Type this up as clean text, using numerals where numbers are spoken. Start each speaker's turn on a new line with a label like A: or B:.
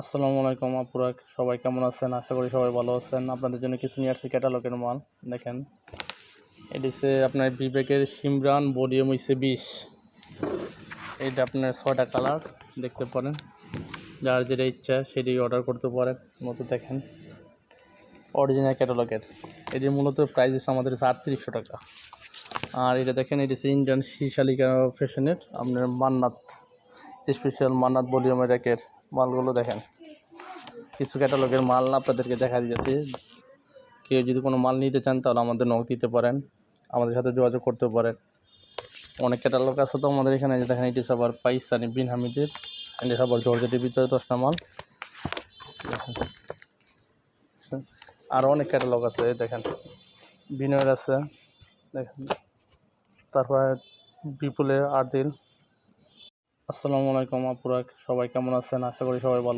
A: আসসালামু আলাইকুম আপুরা, সবাই কেমন আছেন? আশা করি সবাই ভালো আছেন। আপনাদের জন্য কিছু নিয়ে আসছি ক্যাটালগের মাল। দেখেন, এটি হচ্ছে আপনার বিবেকের সিমরান, ভলিউম হচ্ছে 20। এইটা আপনার 6টা কালার দেখতে পারেন, যার যেটা ইচ্ছা সেটি অর্ডার করতে পারেন। মতো দেখেন অরিজিনাল ক্যাটালগের। এটির মূলত প্রাইস হচ্ছে আমাদের 3800 টাকা। আর এটা দেখেন, এটি হচ্ছে ইন্ডিয়ান শিশালিকা ফ্যাশনের আপনার মান্নাত স্পেশাল মান্নাত ভলিউমের একের মালগুলো দেখেন। কিছু ক্যাটালগের মাল আপনাদেরকে দেখা দিয়েছি। কেউ যদি কোনো মাল নিতে চান তাহলে আমাদের নক দিতে পারেন, আমাদের সাথে যোগাযোগ করতে পারেন। অনেক ক্যাটালগ আছে তো আমাদের এখানে। যে দেখেন, এটি আবার পাকিস্তানি বিন হামিদের, এটি আবার জর্জেটের ভিতরে 10টা মাল। আরও অনেক ক্যাটালগ আছে দেখেন, বিনয়ের আছে দেখেন, তারপরে বিপুলের আদিল। আসসালামু আলাইকুম আপুরা, সবাই কেমন আছেন? আশা করি সবাই ভালো।